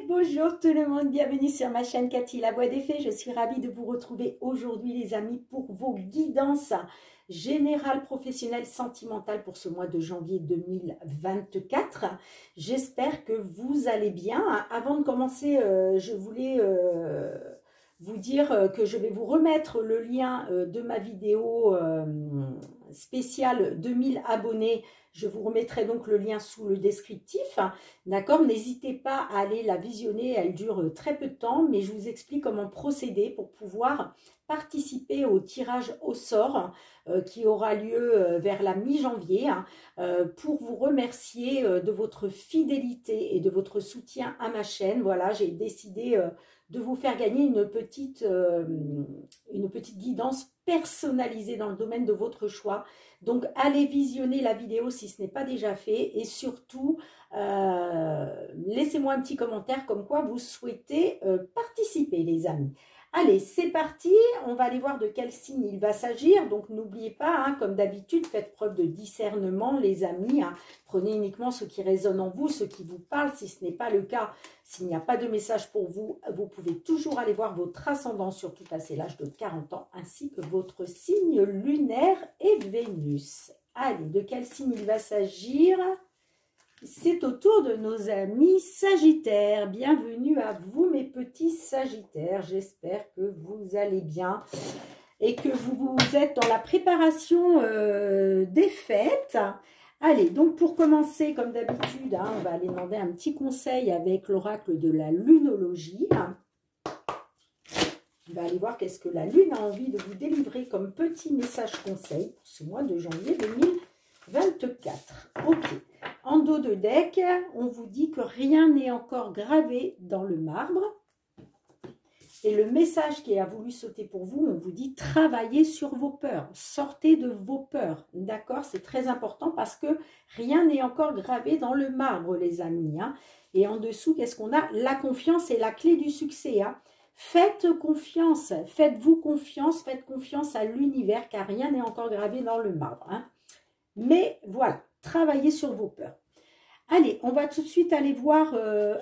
Bonjour tout le monde, bienvenue sur ma chaîne Cathy La Voix des Fées. Je suis ravie de vous retrouver aujourd'hui les amis pour vos guidances générales, professionnelles, sentimentales pour ce mois de janvier 2024. J'espère que vous allez bien. Avant de commencer, je voulais vous dire que je vais vous remettre le lien de ma vidéo spéciale 2000 abonnés. Je vous remettrai donc le lien sous le descriptif, d'accord? N'hésitez pas à aller la visionner, elle dure très peu de temps, mais je vous explique comment procéder pour pouvoir participer au tirage au sort qui aura lieu vers la mi-janvier pour vous remercier de votre fidélité et de votre soutien à ma chaîne. Voilà, j'ai décidé de vous faire gagner une petite guidance personnalisée dans le domaine de votre choix. Donc, allez visionner la vidéo si ce n'est pas déjà fait et surtout, laissez-moi un petit commentaire comme quoi vous souhaitez participer, les amis. Allez, c'est parti, on va aller voir de quel signe il va s'agir. Donc, n'oubliez pas, comme d'habitude, faites preuve de discernement, les amis. Prenez uniquement ce qui résonne en vous, ce qui vous parle. Si ce n'est pas le cas, s'il n'y a pas de message pour vous, vous pouvez toujours aller voir votre ascendant, surtout passé l'âge de 40 ans, ainsi que votre signe lunaire et Vénus. Allez, de quel signe il va s'agir? C'est au tour de nos amis Sagittaires. Bienvenue à vous, mes petits Sagittaires. J'espère que vous allez bien et que vous êtes dans la préparation des fêtes. Allez, donc pour commencer, comme d'habitude, on va aller demander un petit conseil avec l'oracle de la lunologie. On va aller voir qu'est-ce que la Lune a envie de vous délivrer comme petit message conseil pour ce mois de janvier 2024. Ok. En dos de deck, on vous dit que rien n'est encore gravé dans le marbre. Et le message qui a voulu sauter pour vous, on vous dit travaillez sur vos peurs. Sortez de vos peurs. D'accord? C'est très important parce que rien n'est encore gravé dans le marbre, les amis. Et en dessous, qu'est-ce qu'on a? La confiance est la clé du succès. Faites confiance. Faites-vous confiance. Faites confiance à l'univers car rien n'est encore gravé dans le marbre. Mais voilà. Travaillez sur vos peurs. Allez, on va tout de suite aller voir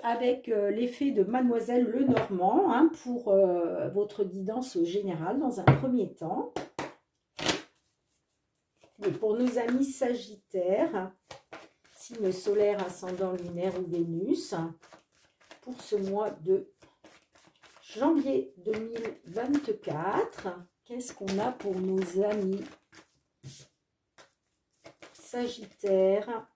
avec l'effet de Mademoiselle Lenormand pour votre guidance générale dans un premier temps. Et pour nos amis Sagittaires, signe solaire, ascendant lunaire ou Vénus, pour ce mois de janvier 2024, qu'est-ce qu'on a pour nos amis Sagittaires?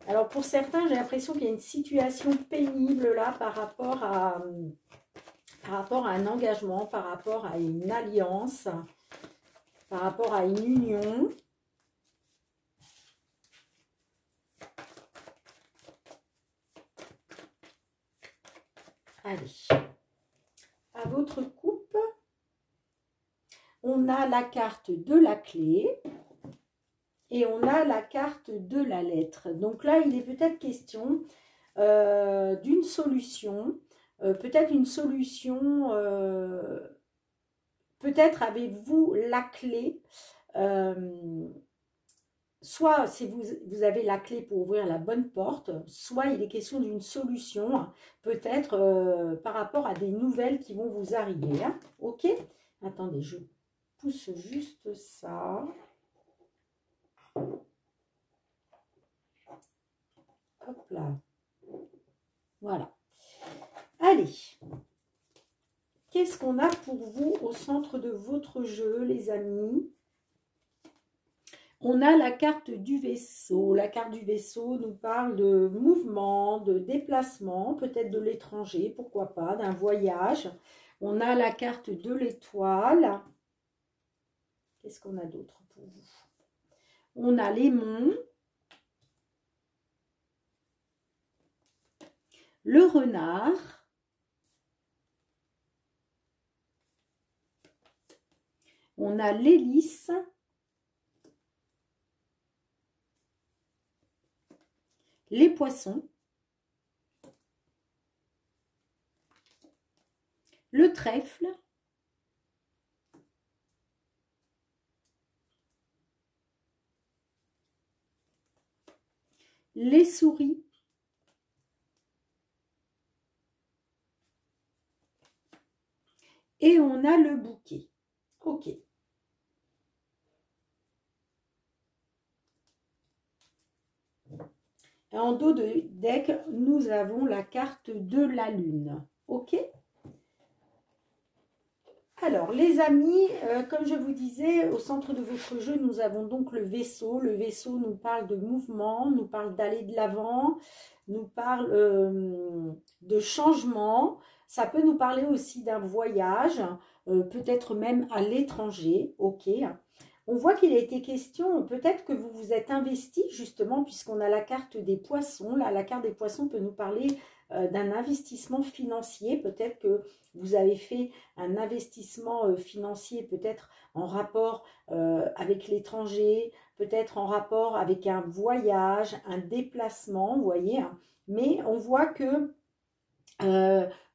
Alors, pour certains, j'ai l'impression qu'il y a une situation pénible là par rapport à un engagement, par rapport à une alliance, par rapport à une union. Allez, à votre coupe, on a la carte de la clé. Et on a la carte de la lettre. Donc là, il est peut-être question d'une solution. Peut-être une solution, peut-être avez-vous la clé. Soit si vous avez la clé pour ouvrir la bonne porte, soit il est question d'une solution, peut-être par rapport à des nouvelles qui vont vous arriver. Ok? Attendez, je pousse juste ça. Hop là. Voilà. Allez. Qu'est-ce qu'on a pour vous au centre de votre jeu, les amis? On a la carte du vaisseau. La carte du vaisseau nous parle de mouvement, de déplacement, peut-être de l'étranger, pourquoi pas, d'un voyage. On a la carte de l'étoile. Qu'est-ce qu'on a d'autre pour vous? On a l'aimant. Le renard, on a l'hélice, les poissons, le trèfle, les souris Et on a le bouquet. Ok. Et en dos de deck, nous avons la carte de la lune. Ok. Alors, les amis, comme je vous disais, au centre de votre jeu, nous avons donc le vaisseau. Le vaisseau nous parle de mouvement, nous parle d'aller de l'avant, nous parle de changement. Ça peut nous parler aussi d'un voyage, peut-être même à l'étranger. Ok. On voit qu'il a été question, peut-être que vous vous êtes investi justement, puisqu'on a la carte des poissons. Là, la carte des poissons peut nous parler d'un investissement financier. Peut-être que vous avez fait un investissement financier, peut-être en rapport avec l'étranger, peut-être en rapport avec un voyage, un déplacement, vous voyez. Hein. Mais on voit que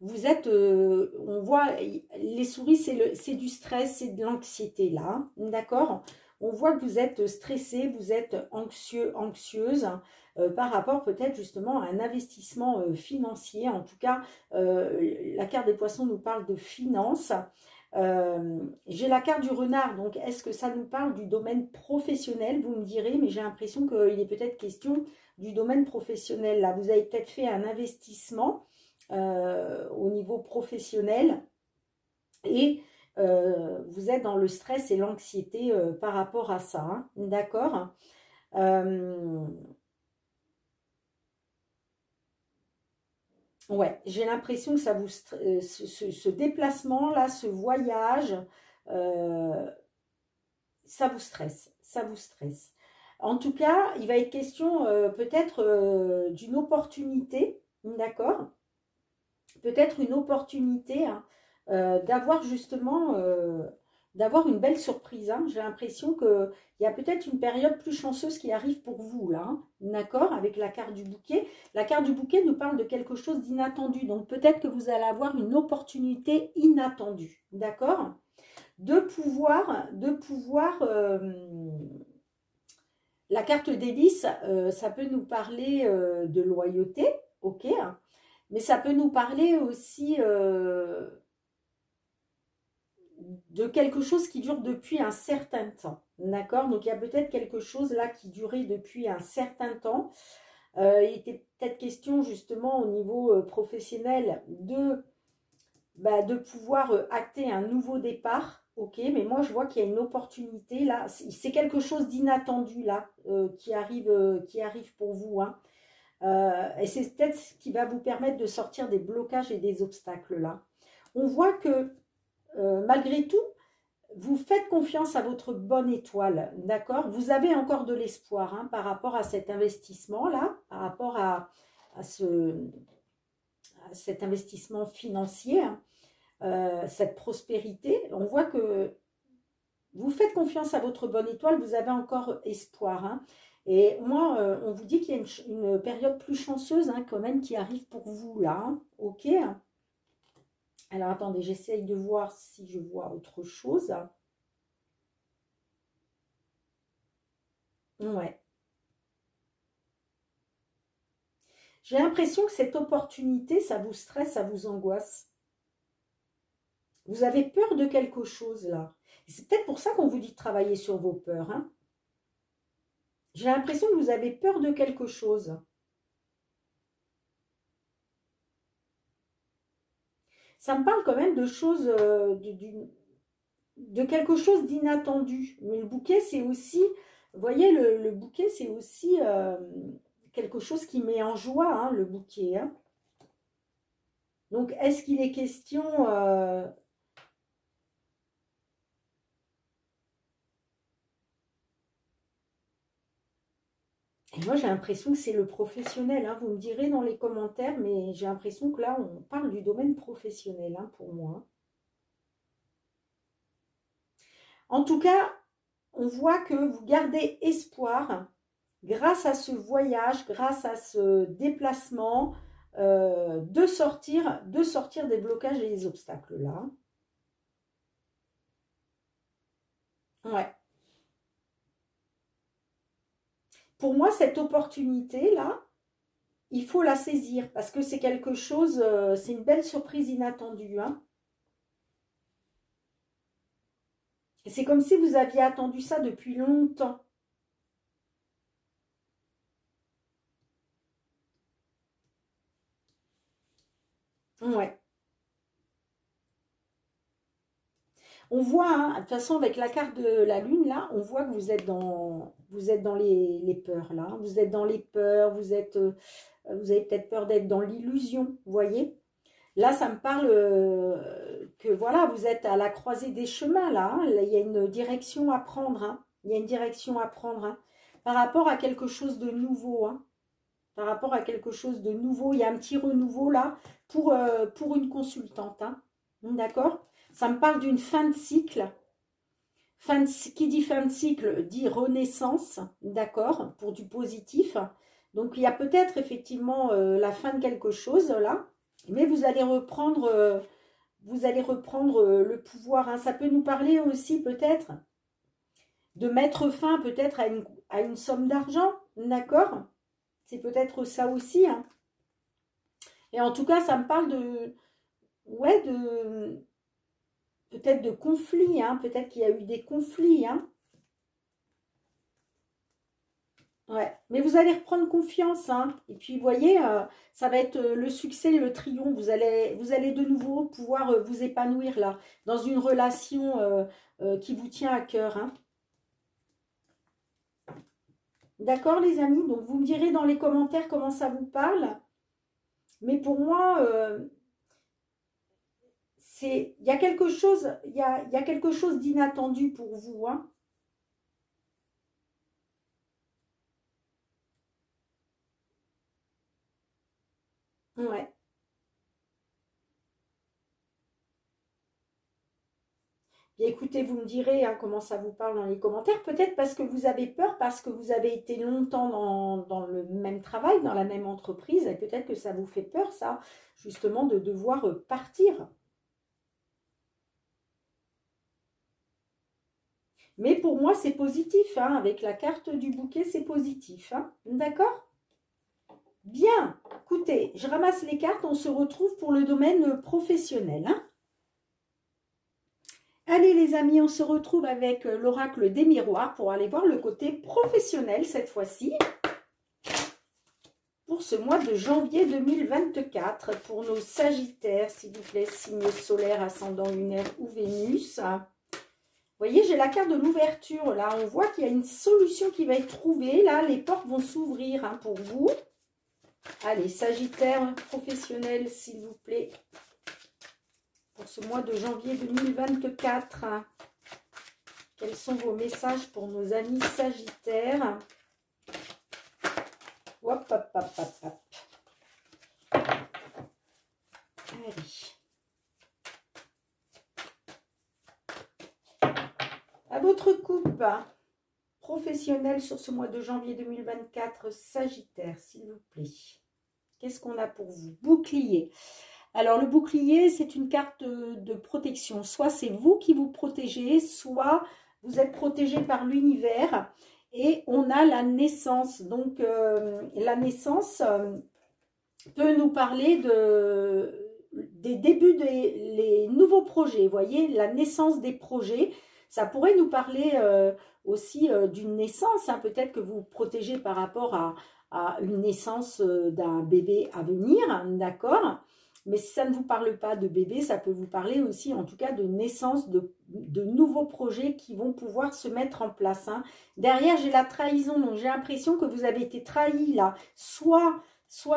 vous êtes, on voit, les souris, c'est du stress, c'est de l'anxiété là, d'accord? On voit que vous êtes stressé, vous êtes anxieux, anxieuse par rapport peut-être justement à un investissement financier. En tout cas, la carte des poissons nous parle de finances. J'ai la carte du renard, donc est-ce que ça nous parle du domaine professionnel? Vous me direz, mais j'ai l'impression qu'il est peut-être question du domaine professionnel. Là, vous avez peut-être fait un investissement au niveau professionnel et vous êtes dans le stress et l'anxiété par rapport à ça, hein, d'accord. Ouais, j'ai l'impression que ça vous ce déplacement là, ce voyage, euh, ça vous stresse, ça vous stresse. En tout cas, il va être question peut-être d'une opportunité, d'accord, peut-être une opportunité hein, d'avoir justement d'avoir une belle surprise. Hein. J'ai l'impression qu'il y a peut-être une période plus chanceuse qui arrive pour vous là, hein. D'accord, avec la carte du bouquet. La carte du bouquet nous parle de quelque chose d'inattendu, donc peut-être que vous allez avoir une opportunité inattendue, d'accord, de pouvoir la carte d'hélice, ça peut nous parler de loyauté, ok, hein. Mais ça peut nous parler aussi de quelque chose qui dure depuis un certain temps. D'accord? Donc il y a peut-être quelque chose là qui durait depuis un certain temps. Il était peut-être question justement au niveau professionnel de pouvoir acter un nouveau départ. Ok, mais moi je vois qu'il y a une opportunité là. C'est quelque chose d'inattendu là qui arrive pour vous. Hein. Et c'est peut-être ce qui va vous permettre de sortir des blocages et des obstacles là. On voit que malgré tout, vous faites confiance à votre bonne étoile, d'accord? Vous avez encore de l'espoir hein, par rapport à cet investissement-là, par rapport à cet investissement financier, hein, cette prospérité. On voit que vous faites confiance à votre bonne étoile, vous avez encore espoir. Hein. Et moi, on vous dit qu'il y a une période plus chanceuse hein, quand même qui arrive pour vous là, hein, ok? Alors attendez, j'essaye de voir si je vois autre chose. Ouais. J'ai l'impression que cette opportunité, ça vous stresse, ça vous angoisse. Vous avez peur de quelque chose là. C'est peut-être pour ça qu'on vous dit de travailler sur vos peurs. Hein. J'ai l'impression que vous avez peur de quelque chose. Ça me parle quand même de choses, de quelque chose d'inattendu. Mais le bouquet, c'est aussi, vous voyez, le bouquet, c'est aussi quelque chose qui met en joie, hein, le bouquet. Hein. Donc, est-ce qu'il est question... Et moi, j'ai l'impression que c'est le professionnel. Hein. Vous me direz dans les commentaires, mais j'ai l'impression que là, on parle du domaine professionnel hein, pour moi. En tout cas, on voit que vous gardez espoir grâce à ce voyage, grâce à ce déplacement, de sortir des blocages et des obstacles là. Ouais. Pour moi, cette opportunité-là, il faut la saisir parce que c'est quelque chose, c'est une belle surprise inattendue. Hein. C'est comme si vous aviez attendu ça depuis longtemps. Ouais. On voit, hein, de toute façon, avec la carte de la lune, là, on voit que vous êtes dans les peurs, là. Hein. Vous êtes dans les peurs, vous avez peut-être peur d'être dans l'illusion, vous voyez. Là, ça me parle que, voilà, vous êtes à la croisée des chemins, là. Hein. Là, il y a une direction à prendre, hein. Il y a une direction à prendre, hein, par rapport à quelque chose de nouveau, hein. Par rapport à quelque chose de nouveau, il y a un petit renouveau, là, pour une consultante, hein. D'accord? Ça me parle d'une fin de cycle. Qui dit fin de cycle dit renaissance, d'accord, pour du positif. Donc, il y a peut-être effectivement la fin de quelque chose, là, mais vous allez reprendre le pouvoir. Hein. Ça peut nous parler aussi peut-être de mettre fin peut-être à une somme d'argent, d'accord? C'est peut-être ça aussi. Hein. Et en tout cas, ça me parle ouais, peut-être de conflits, hein, peut-être qu'il y a eu des conflits, hein. Ouais, mais vous allez reprendre confiance, hein. Et puis, vous voyez, ça va être le succès, le triomphe. Vous allez de nouveau pouvoir vous épanouir là, dans une relation qui vous tient à cœur, hein. D'accord, les amis? Donc, vous me direz dans les commentaires comment ça vous parle. Mais pour moi, il y a quelque chose, il y a quelque chose d'inattendu pour vous, hein. Ouais. Bien, écoutez, vous me direz hein, comment ça vous parle dans les commentaires. Peut-être parce que vous avez peur, parce que vous avez été longtemps dans le même travail, dans la même entreprise. Et peut-être que ça vous fait peur, ça, justement, de devoir partir. Mais pour moi, c'est positif. Hein, avec la carte du bouquet, c'est positif. Hein, d'accord? Bien. Écoutez, je ramasse les cartes. On se retrouve pour le domaine professionnel. Hein. Allez les amis, on se retrouve avec l'oracle des miroirs pour aller voir le côté professionnel cette fois-ci. Pour ce mois de janvier 2024, pour nos sagittaires, s'il vous plaît, signe solaire, ascendant lunaire ou Vénus. Vous voyez, j'ai la carte de l'ouverture. Là, on voit qu'il y a une solution qui va être trouvée. Là, les portes vont s'ouvrir hein, pour vous. Allez, sagittaire professionnel, s'il vous plaît. Pour ce mois de janvier 2024, quels sont vos messages pour nos amis sagittaires? Hop, hop, hop, hop, hop. Allez. À votre coupe professionnelle sur ce mois de janvier 2024, sagittaire, s'il vous plaît. Qu'est-ce qu'on a pour vous? Bouclier. Alors, le bouclier, c'est une carte de protection. Soit c'est vous qui vous protégez, soit vous êtes protégé par l'univers. Et on a la naissance. Donc, la naissance peut nous parler des débuts des nouveaux projets. Vous voyez, la naissance des projets. Ça pourrait nous parler aussi d'une naissance. Hein. Peut-être que vous vous protégez par rapport à une naissance d'un bébé à venir. D'accord ? Mais si ça ne vous parle pas de bébé, ça peut vous parler aussi, en tout cas, de naissance de nouveaux projets qui vont pouvoir se mettre en place. Hein. Derrière, j'ai la trahison. Donc, j'ai l'impression que vous avez été trahi là. Soit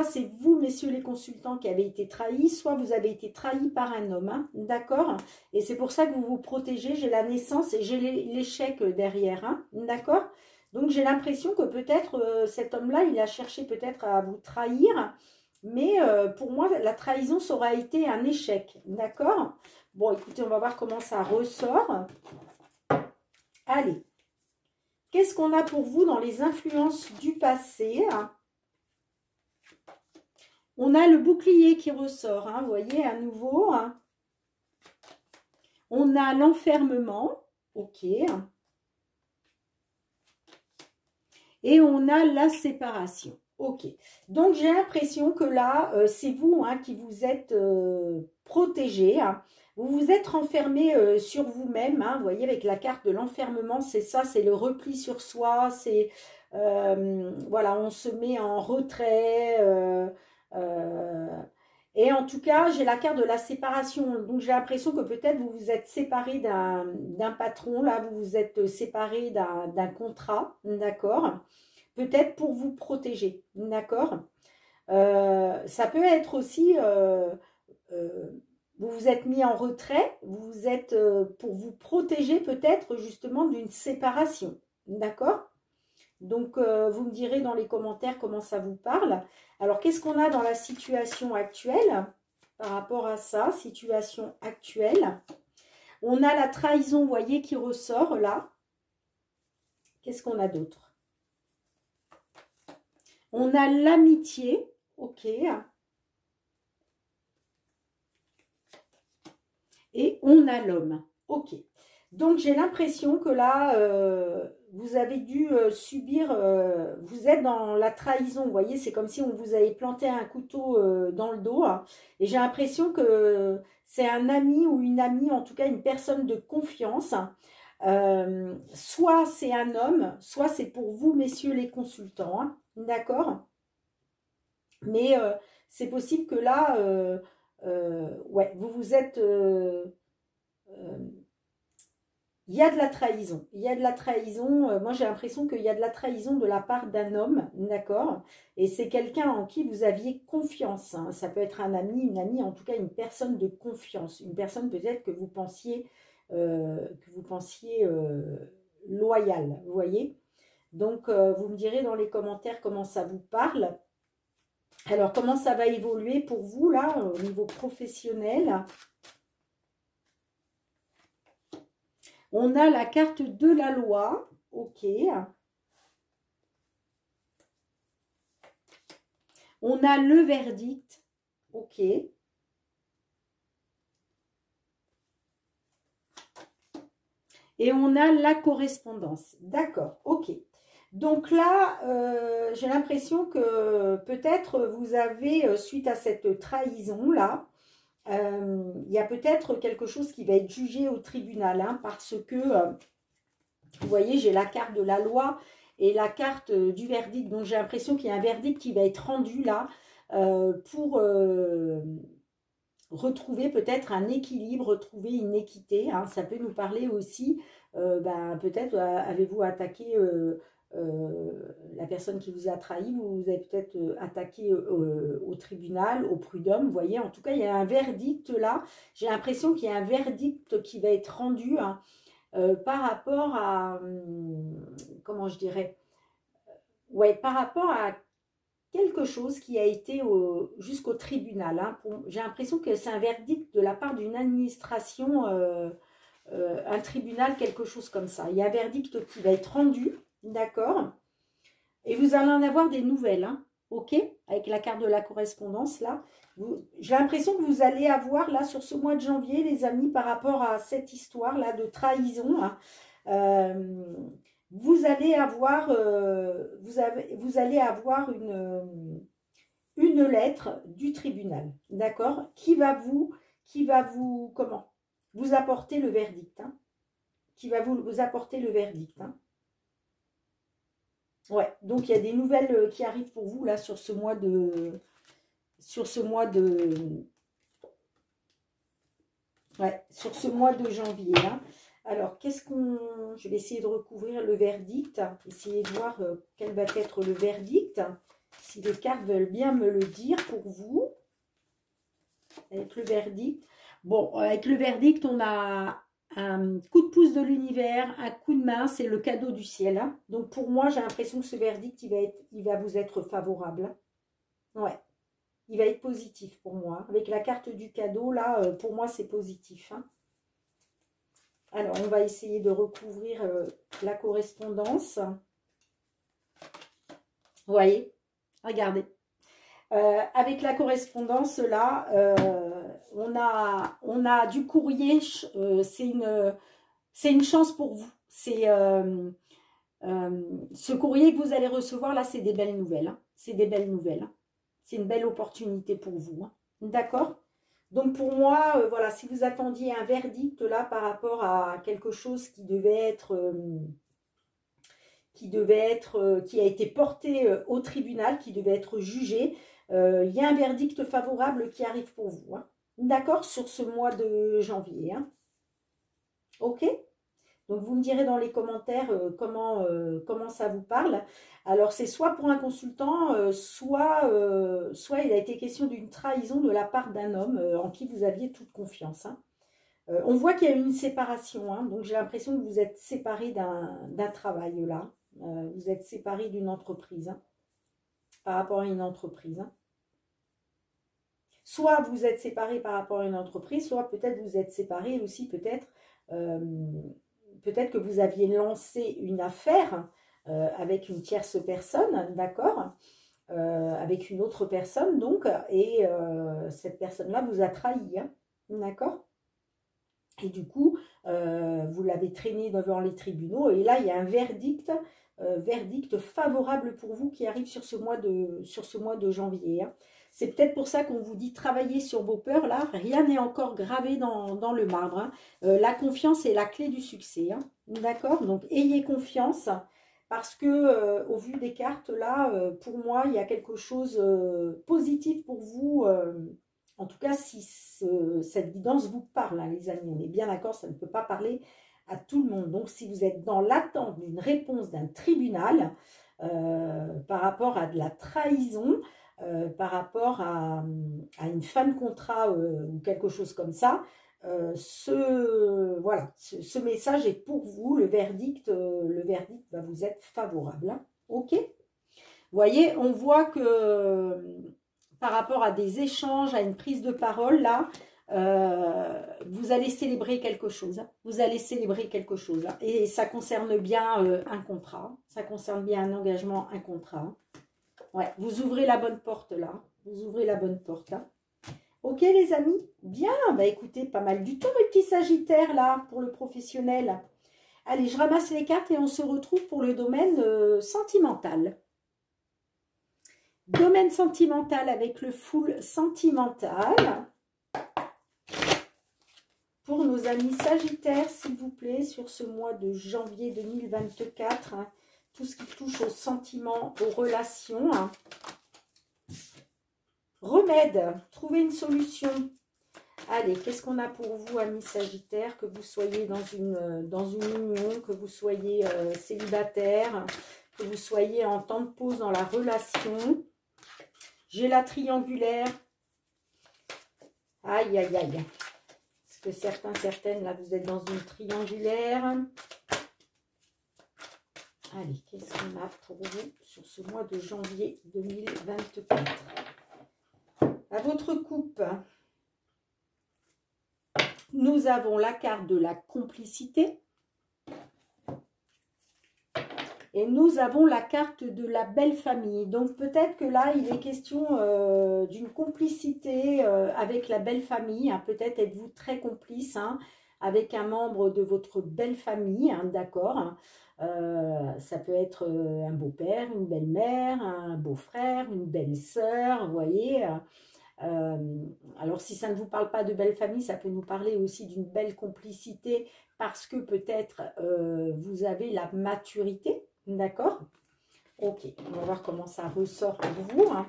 c'est vous, messieurs les consultants, qui avez été trahis, soit vous avez été trahi par un homme. Hein. D'accord? Et c'est pour ça que vous vous protégez. J'ai la naissance et j'ai l'échec derrière. Hein. D'accord? Donc, j'ai l'impression que peut-être cet homme-là, il a cherché peut-être à vous trahir. Mais pour moi, la trahison, ça aura été un échec. D'accord? Bon, écoutez, on va voir comment ça ressort. Allez. Qu'est-ce qu'on a pour vous dans les influences du passé? On a le bouclier qui ressort. Hein, vous voyez, à nouveau. Hein. On a l'enfermement. Ok. Et on a la séparation. Ok, donc j'ai l'impression que là, c'est vous hein, qui vous êtes protégé. Hein. Vous vous êtes renfermé sur vous-même, hein, vous voyez, avec la carte de l'enfermement, c'est ça, c'est le repli sur soi, c'est, voilà, on se met en retrait, et en tout cas, j'ai la carte de la séparation, donc j'ai l'impression que peut-être vous vous êtes séparé d'un patron, là, vous vous êtes séparé d'un contrat, d'accord? Peut-être pour vous protéger, d'accord? Ça peut être aussi... euh, vous vous êtes mis en retrait, vous êtes pour vous protéger peut-être justement d'une séparation. D'accord? Donc, vous me direz dans les commentaires comment ça vous parle. Alors, qu'est-ce qu'on a dans la situation actuelle par rapport à ça, situation actuelle? On a la trahison, vous voyez, qui ressort là. Qu'est-ce qu'on a d'autre? On a l'amitié, ok. Et on a l'homme. Ok. Donc, j'ai l'impression que là, vous avez dû subir, vous êtes dans la trahison, vous voyez, c'est comme si on vous avait planté un couteau dans le dos. Hein, et j'ai l'impression que c'est un ami ou une amie, en tout cas une personne de confiance. Soit c'est un homme, soit c'est pour vous, messieurs les consultants. Hein, d'accord? Mais c'est possible que là... ouais, vous vous êtes... il y a de la trahison. Il y a de la trahison. Moi, j'ai l'impression qu'il y a de la trahison de la part d'un homme, d'accord? Et c'est quelqu'un en qui vous aviez confiance. Hein. Ça peut être un ami, une amie, en tout cas une personne de confiance. Une personne peut-être que vous pensiez loyale, vous voyez? Donc, vous me direz dans les commentaires comment ça vous parle. Alors, comment ça va évoluer pour vous, là, au niveau professionnel? On a la carte de la loi, ok. On a le verdict, ok. Et on a la correspondance, d'accord, ok. Donc là, j'ai l'impression que peut-être vous avez, suite à cette trahison-là, il y a peut-être quelque chose qui va être jugé au tribunal, hein, parce que, vous voyez, j'ai la carte de la loi et la carte du verdict. Donc, j'ai l'impression qu'il y a un verdict qui va être rendu là pour retrouver peut-être un équilibre, retrouver une équité. Hein. Ça peut nous parler aussi, peut-être avez-vous attaqué... la personne qui vous a trahi, vous avez peut-être attaqué au tribunal, au prud'homme, vous voyez, en tout cas, il y a un verdict là, j'ai l'impression qu'il y a un verdict qui va être rendu hein, par rapport à, comment je dirais, ouais, par rapport à quelque chose qui a été jusqu'au tribunal. Hein, j'ai l'impression que c'est un verdict de la part d'une administration, un tribunal, quelque chose comme ça. Il y a un verdict qui va être rendu. D'accord. Et vous allez en avoir des nouvelles, hein, ok? Avec la carte de la correspondance, là. J'ai l'impression que vous allez avoir, là, sur ce mois de janvier, les amis, par rapport à cette histoire-là de trahison, hein, vous allez avoir, vous allez avoir une lettre du tribunal, d'accord? Qui va vous, comment? Vous apporter le verdict, hein? Qui va vous apporter le verdict, hein? Ouais, donc il y a des nouvelles qui arrivent pour vous là sur ce mois de ouais, sur ce mois de janvier. Hein. Alors, je vais essayer de recouvrir le verdict, essayer de voir quel va être le verdict, si les cartes veulent bien me le dire pour vous. Avec le verdict. Bon, avec le verdict, on a un coup de pouce de l'univers, un coup de main, c'est le cadeau du ciel. Hein. Donc pour moi, j'ai l'impression que ce verdict, il va vous être favorable. Hein. Ouais, il va être positif pour moi. Avec la carte du cadeau, là, pour moi, c'est positif. Hein. Alors, on va essayer de recouvrir la correspondance. Vous voyez, regardez. Avec la correspondance, là, on a du courrier, c'est une chance pour vous. C'est ce courrier que vous allez recevoir, là, c'est des belles nouvelles. Hein. C'est des belles nouvelles. Hein. C'est une belle opportunité pour vous. Hein. D'accord? Donc pour moi, voilà, si vous attendiez un verdict là par rapport à quelque chose qui a été porté au tribunal, qui devait être jugé, il y a un verdict favorable qui arrive pour vous. Hein. D'accord, sur ce mois de janvier. Hein. Ok? Donc, vous me direz dans les commentaires comment ça vous parle. Alors, c'est soit pour un consultant, soit il a été question d'une trahison de la part d'un homme en qui vous aviez toute confiance. Hein. On voit qu'il y a eu une séparation. Hein, donc, j'ai l'impression que vous êtes séparés d'un travail là. Vous êtes séparés d'une entreprise. Hein, par rapport à une entreprise. Hein. Soit vous êtes séparés par rapport à une entreprise, soit peut-être vous êtes séparés aussi peut-être... peut-être que vous aviez lancé une affaire avec une tierce personne, d'accord, avec une autre personne, donc, et cette personne-là vous a trahi, hein, d'accord. Et du coup, vous l'avez traîné devant les tribunaux, et là, il y a un verdict favorable pour vous qui arrive sur ce mois de janvier. Hein. C'est peut-être pour ça qu'on vous dit travailler sur vos peurs, là, rien n'est encore gravé dans le marbre. Hein. La confiance est la clé du succès, hein. D'accord? Donc, ayez confiance, parce que, au vu des cartes, là, pour moi, il y a quelque chose positif pour vous. En tout cas, si cette guidance vous parle, hein, les amis, on est bien d'accord, ça ne peut pas parler à tout le monde. Donc, si vous êtes dans l'attente d'une réponse d'un tribunal par rapport à de la trahison, par rapport à une fin de contrat ou quelque chose comme ça, voilà, ce message est pour vous, le verdict va vous être favorable. Hein. Ok? Vous voyez, on voit que par rapport à des échanges, à une prise de parole, là, vous allez célébrer quelque chose. Hein. Vous allez célébrer quelque chose. Hein. Et ça concerne bien un contrat. Ça concerne bien un engagement, un contrat. Hein. Ouais, vous ouvrez la bonne porte là. Vous ouvrez la bonne porte. Hein. Ok les amis? Bien, bah écoutez, pas mal du tout mes petits sagittaires là, pour le professionnel. Allez, je ramasse les cartes et on se retrouve pour le domaine sentimental. Domaine sentimental avec le full sentimental. Pour nos amis sagittaires, s'il vous plaît, sur ce mois de janvier 2024, hein, tout ce qui touche aux sentiments, aux relations. Hein. Remède, trouver une solution. Allez, qu'est-ce qu'on a pour vous, amis sagittaires, que vous soyez dans une union, que vous soyez célibataire, que vous soyez en temps de pause dans la relation. J'ai la triangulaire. Aïe, aïe, aïe. Est-ce que certains, certaines, là, vous êtes dans une triangulaire? Allez, qu'est-ce qu'on a pour vous sur ce mois de janvier 2024? À votre coupe, nous avons la carte de la complicité. Et nous avons la carte de la belle famille. Donc peut-être que là, il est question d'une complicité avec la belle famille. Hein. Peut-être êtes-vous très complice hein, avec un membre de votre belle famille, hein, d'accord. Ça peut être un beau-père, une belle-mère, un beau-frère, une belle-sœur, vous voyez. Alors si ça ne vous parle pas de belle famille, ça peut nous parler aussi d'une belle complicité parce que peut-être vous avez la maturité. D'accord? Ok, on va voir comment ça ressort pour vous. Hein.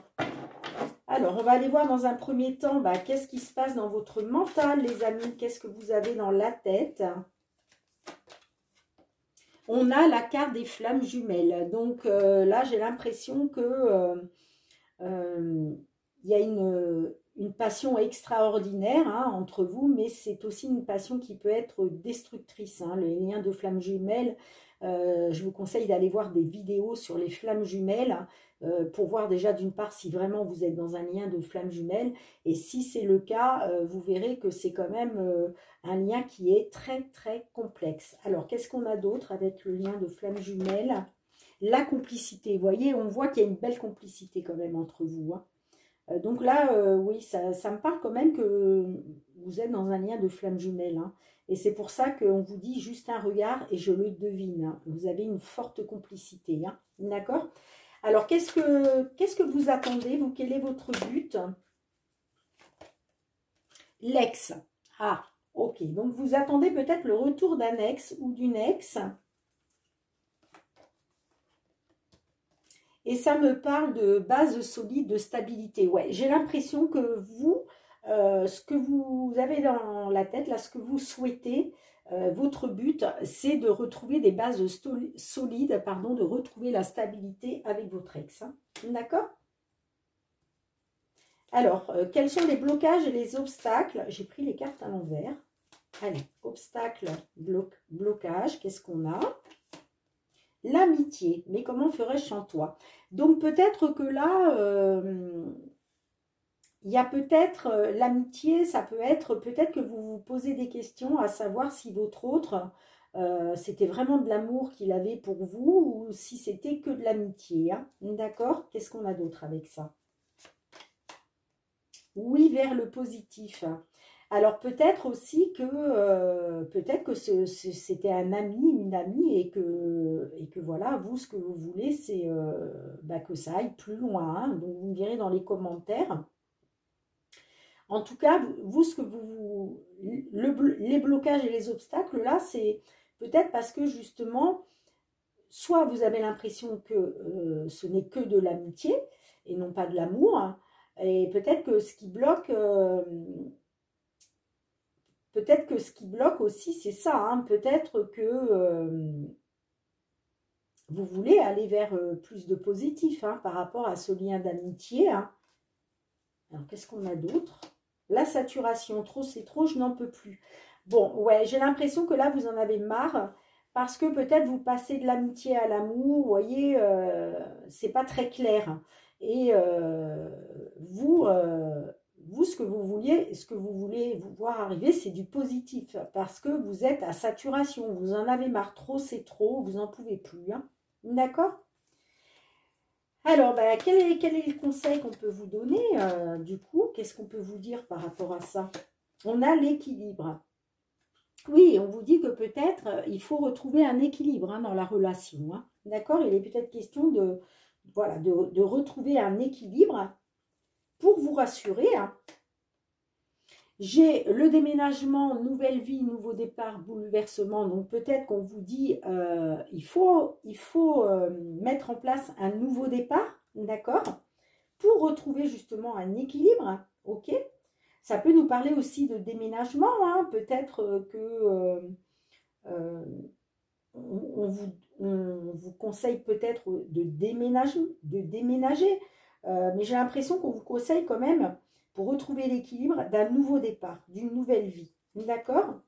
Alors, on va aller voir dans un premier temps, bah, qu'est-ce qui se passe dans votre mental, les amis? Qu'est-ce que vous avez dans la tête? On a la carte des flammes jumelles. Donc, là, j'ai l'impression que il y a une passion extraordinaire hein, entre vous, mais c'est aussi une passion qui peut être destructrice. Hein. Les liens de flammes jumelles, je vous conseille d'aller voir des vidéos sur les flammes jumelles pour voir déjà d'une part si vraiment vous êtes dans un lien de flammes jumelles et si c'est le cas, vous verrez que c'est quand même un lien qui est très très complexe. Alors qu'est-ce qu'on a d'autre avec le lien de flammes jumelles? La complicité, vous voyez, on voit qu'il y a une belle complicité quand même entre vous. Hein. Donc là, oui, ça me parle quand même que vous êtes dans un lien de flammes jumelles. Hein. Et c'est pour ça qu'on vous dit juste un regard et je le devine. Hein. Vous avez une forte complicité. Hein. D'accord? Alors, qu'est-ce que vous attendez? Vous, quel est votre but? L'ex. Ah, ok. Donc, vous attendez peut-être le retour d'un ex ou d'une ex. Et ça me parle de base solide, de stabilité. Ouais, j'ai l'impression que vous, ce que vous avez dans la tête, là, ce que vous souhaitez, votre but, c'est de retrouver des bases solides, pardon, de retrouver la stabilité avec votre ex. Hein. D'accord? Alors, quels sont les blocages et les obstacles? J'ai pris les cartes à l'envers. Allez, obstacles, blocage, qu'est-ce qu'on a? L'amitié, mais comment ferais-je sans toi? Donc peut-être que là, il y a peut-être l'amitié, ça peut être peut-être que vous vous posez des questions à savoir si votre autre, c'était vraiment de l'amour qu'il avait pour vous ou si c'était que de l'amitié. Hein. D'accord? Qu'est-ce qu'on a d'autre avec ça? Oui, vers le positif. Alors peut-être aussi que c'était un ami, une amie et que voilà, vous, ce que vous voulez, c'est que ça aille plus loin. Hein. Donc vous me direz dans les commentaires. En tout cas, vous, ce que les blocages et les obstacles, là, c'est peut-être parce que justement, soit vous avez l'impression que ce n'est que de l'amitié et non pas de l'amour, hein, et peut-être que ce qui bloque, aussi, c'est ça. Hein, peut-être que vous voulez aller vers plus de positif hein, par rapport à ce lien d'amitié. Hein. Alors, qu'est-ce qu'on a d'autre? La saturation, trop c'est trop, je n'en peux plus. Bon, ouais, j'ai l'impression que là, vous en avez marre parce que peut-être vous passez de l'amitié à l'amour, vous voyez, c'est pas très clair. Et vous, ce que vous voulez vous voir arriver, c'est du positif parce que vous êtes à saturation, vous en avez marre, trop c'est trop, vous n'en pouvez plus. Hein. D'accord? Alors, quel est le conseil qu'on peut vous donner du coup? Qu'est-ce qu'on peut vous dire par rapport à ça? On a l'équilibre. Oui, on vous dit que peut-être il faut retrouver un équilibre hein, dans la relation. Hein. D'accord? Il est peut-être question de, voilà, de retrouver un équilibre pour vous rassurer. Hein. J'ai le déménagement, nouvelle vie, nouveau départ, bouleversement. Donc peut-être qu'on vous dit il faut mettre en place un nouveau départ, d'accord? Pour retrouver justement un équilibre, ok? Ça peut nous parler aussi de déménagement, hein, peut-être que on vous conseille peut-être de déménager, mais j'ai l'impression qu'on vous conseille quand même pour retrouver l'équilibre d'un nouveau départ, d'une nouvelle vie. D'accord?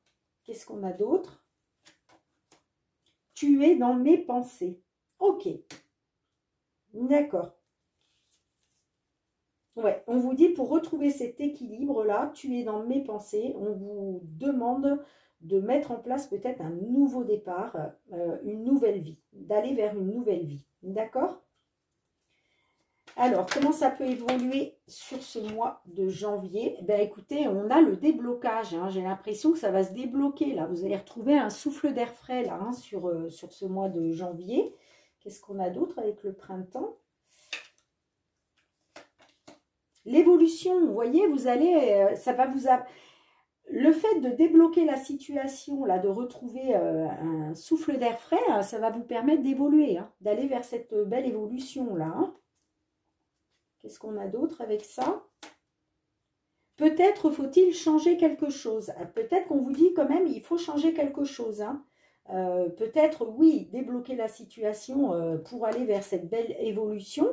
Qu'est-ce qu'on a d'autre? Tu es dans mes pensées. Ok. D'accord. Ouais, on vous dit pour retrouver cet équilibre-là, tu es dans mes pensées, on vous demande de mettre en place peut-être un nouveau départ, une nouvelle vie, d'aller vers une nouvelle vie. D'accord? Alors, comment ça peut évoluer sur ce mois de janvier? Ben, écoutez, on a le déblocage. Hein. J'ai l'impression que ça va se débloquer. Là, vous allez retrouver un souffle d'air frais là, hein, sur ce mois de janvier. Qu'est-ce qu'on a d'autre avec le printemps? L'évolution, vous voyez, vous allez, ça va vous... Le fait de débloquer la situation, là, de retrouver un souffle d'air frais, hein, ça va vous permettre d'évoluer, hein, d'aller vers cette belle évolution-là. Hein. Qu'est-ce qu'on a d'autre avec ça? Peut-être faut-il changer quelque chose. Peut-être qu'on vous dit quand même, il faut changer quelque chose. Hein. Peut-être, oui, débloquer la situation pour aller vers cette belle évolution.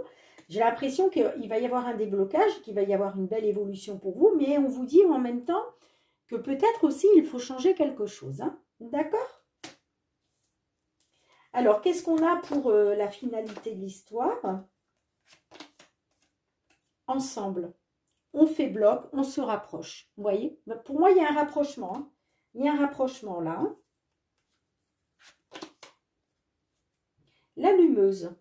J'ai l'impression qu'il va y avoir un déblocage, qu'il va y avoir une belle évolution pour vous, mais on vous dit en même temps que peut-être aussi il faut changer quelque chose. Hein. D'accord? Alors, qu'est-ce qu'on a pour la finalité de l'histoire? Ensemble, on fait bloc, on se rapproche. Vous voyez? Pour moi, il y a un rapprochement. Hein. Il y a un rapprochement là. Hein. L'allumeuse.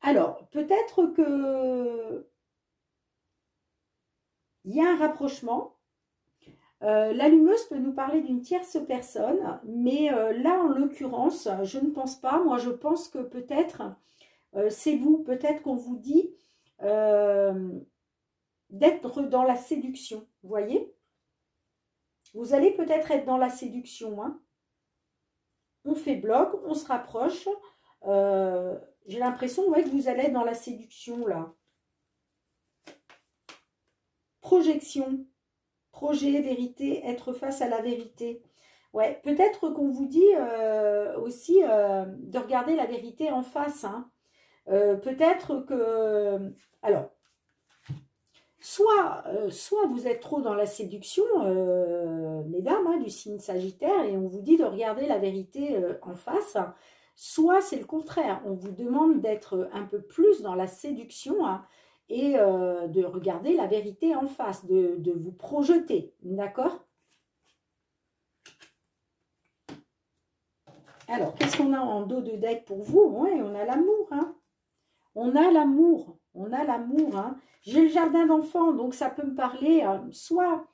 Alors, peut-être que il y a un rapprochement. L'allumeuse peut nous parler d'une tierce personne, mais là, en l'occurrence, je ne pense pas. Moi, je pense que peut-être, c'est vous. Peut-être qu'on vous dit, d'être dans la séduction, vous voyez? Vous allez peut-être être dans la séduction, hein. On fait bloc, on se rapproche. J'ai l'impression, ouais, que vous allez être dans la séduction, là. Projection, projet, vérité, être face à la vérité. Ouais, peut-être qu'on vous dit aussi de regarder la vérité en face, hein. Peut-être que... Alors, soit vous êtes trop dans la séduction, mesdames, hein, du signe Sagittaire, et on vous dit de regarder la vérité en face, soit c'est le contraire, on vous demande d'être un peu plus dans la séduction, hein, et de regarder la vérité en face, de vous projeter, d'accord? Alors, qu'est-ce qu'on a en dos de deck pour vous? Ouais, on a l'amour, hein. On a l'amour, hein. J'ai le jardin d'enfants, donc ça peut me parler, soit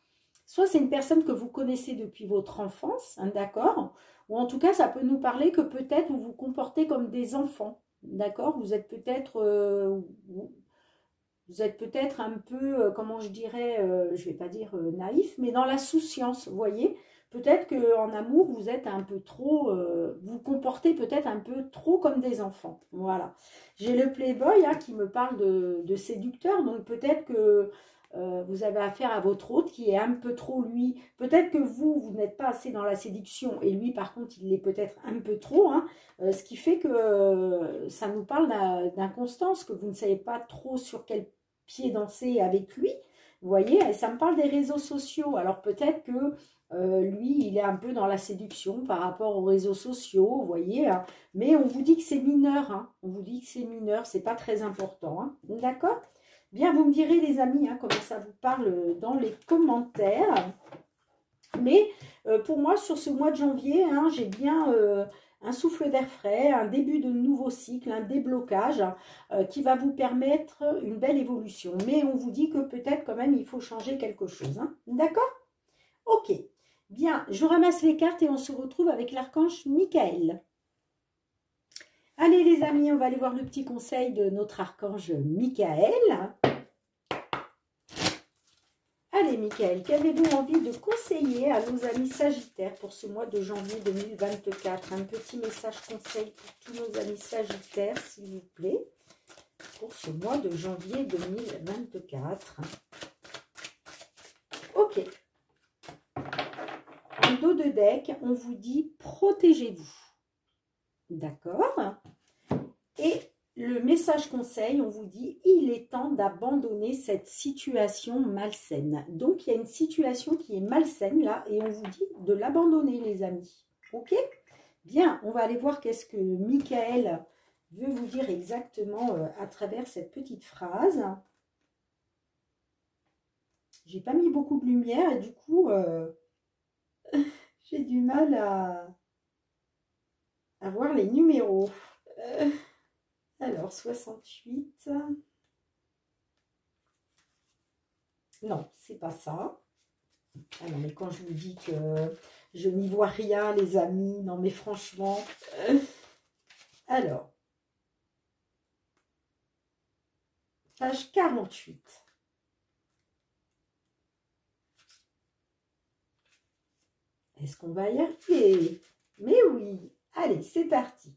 c'est une personne que vous connaissez depuis votre enfance, hein, d'accord? Ou en tout cas, ça peut nous parler que peut-être vous vous comportez comme des enfants, d'accord? Vous êtes peut-être un peu, comment je dirais, je ne vais pas dire naïf, mais dans la souciance, vous voyez? Peut-être qu'en amour, vous êtes un peu trop, vous vous comportez peut-être un peu trop comme des enfants. Voilà. J'ai le Playboy, hein, qui me parle de séducteur, donc peut-être que vous avez affaire à votre hôte qui est un peu trop lui. Peut-être que vous n'êtes pas assez dans la séduction et lui, par contre, il l'est peut-être un peu trop, hein, ce qui fait que ça nous parle d'inconstance, que vous ne savez pas trop sur quel pied danser avec lui. Vous voyez, et ça me parle des réseaux sociaux. Alors peut-être que lui, il est un peu dans la séduction par rapport aux réseaux sociaux, vous voyez, hein. Mais on vous dit que c'est mineur, hein. On vous dit que c'est mineur, c'est pas très important, hein. D'accord? Bien, vous me direz, les amis, hein, comment ça vous parle dans les commentaires. Mais pour moi, sur ce mois de janvier, hein, j'ai bien un souffle d'air frais, un début de nouveau cycle, un déblocage qui va vous permettre une belle évolution. Mais on vous dit que peut-être quand même, il faut changer quelque chose, hein. D'accord? Ok. Bien, je ramasse les cartes et on se retrouve avec l'archange Michael. Allez les amis, on va aller voir le petit conseil de notre archange Michael. Allez Michael, qu'avez-vous envie de conseiller à nos amis Sagittaires pour ce mois de janvier 2024? Un petit message conseil pour tous nos amis Sagittaires, s'il vous plaît, pour ce mois de janvier 2024. Ok. En dos de deck, on vous dit protégez-vous. D'accord? Et le message conseil, on vous dit il est temps d'abandonner cette situation malsaine. Donc, il y a une situation qui est malsaine là et on vous dit de l'abandonner, les amis. Ok? Bien, on va aller voir qu'est-ce que Michael veut vous dire exactement à travers cette petite phrase. J'ai pas mis beaucoup de lumière et du coup... j'ai du mal à voir les numéros. Alors, 68. Non, c'est pas ça. Ah non, mais quand je vous dis que je n'y vois rien, les amis, non mais franchement. Alors, page 48. Est-ce qu'on va y arriver? Mais oui, allez, c'est parti.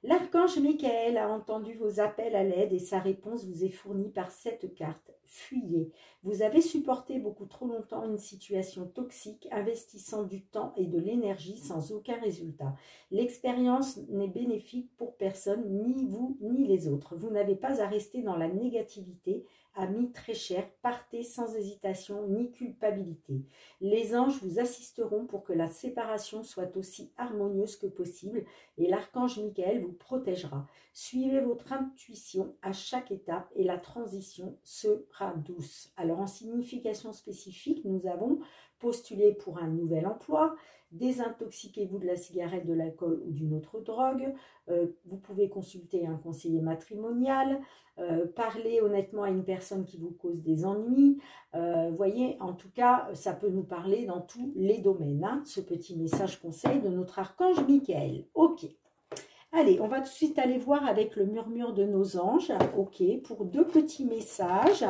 L'archange Michael a entendu vos appels à l'aide et sa réponse vous est fournie par cette carte. Fuyez. Vous avez supporté beaucoup trop longtemps une situation toxique, investissant du temps et de l'énergie sans aucun résultat. L'expérience n'est bénéfique pour personne, ni vous ni les autres. Vous n'avez pas à rester dans la négativité. Amis très chers, partez sans hésitation ni culpabilité. Les anges vous assisteront pour que la séparation soit aussi harmonieuse que possible et l'archange Michael vous protégera. Suivez votre intuition à chaque étape et la transition sera douce. Alors en signification spécifique, nous avons postulé pour un nouvel emploi, désintoxiquez-vous de la cigarette, de l'alcool ou d'une autre drogue, vous pouvez consulter un conseiller matrimonial, parler honnêtement à une personne qui vous cause des ennuis, voyez, en tout cas, ça peut nous parler dans tous les domaines, hein, ce petit message conseil de notre archange Michael. Ok. Allez, on va tout de suite aller voir avec le murmure de nos anges. Ok, pour deux petits messages.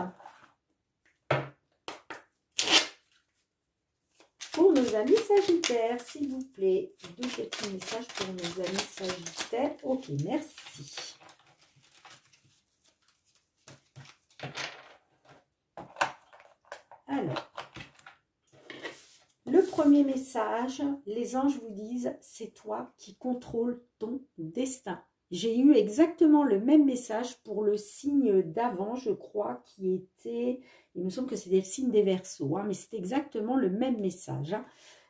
nos amis Sagittaires, s'il vous plaît. 2 petits messages pour nos amis Sagittaires. Ok, merci. Alors, le premier message, les anges vous disent, c'est toi qui contrôles ton destin. J'ai eu exactement le même message pour le signe d'avant, je crois, qui était, il me semble que c'était le signe des Verseaux, hein, mais c'est exactement le même message. Hein.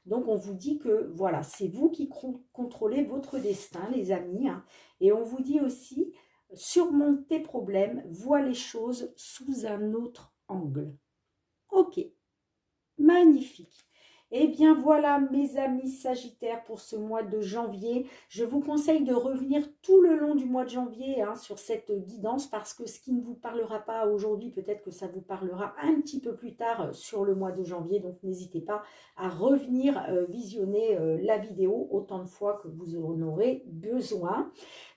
Donc, on vous dit que, voilà, c'est vous qui contrôlez votre destin, les amis. Hein, et on vous dit aussi, surmonte tes problèmes, vois les choses sous un autre angle. Ok, magnifique. Eh bien voilà mes amis Sagittaires pour ce mois de janvier. Je vous conseille de revenir tout le long du mois de janvier hein, sur cette guidance parce que ce qui ne vous parlera pas aujourd'hui, peut-être que ça vous parlera un petit peu plus tard sur le mois de janvier. Donc n'hésitez pas à revenir visionner la vidéo autant de fois que vous en aurez besoin.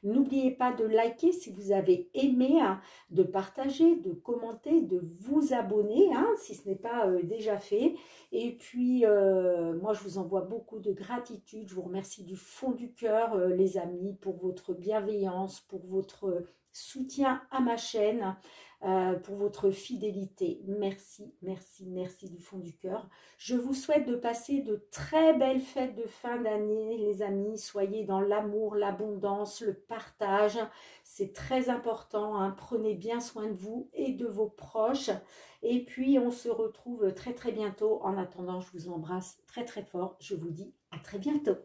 N'oubliez pas de liker si vous avez aimé, hein, de partager, de commenter, de vous abonner hein, si ce n'est pas déjà fait. Et puis, moi, je vous envoie beaucoup de gratitude. Je vous remercie du fond du cœur, les amis, pour votre bienveillance, pour votre soutien à ma chaîne, pour votre fidélité. Merci, merci, merci du fond du cœur. Je vous souhaite de passer de très belles fêtes de fin d'année, les amis. Soyez dans l'amour, l'abondance, le partage. C'est très important. Hein. Prenez bien soin de vous et de vos proches. Et puis, on se retrouve très, très bientôt. En attendant, je vous embrasse très, très fort. Je vous dis à très bientôt.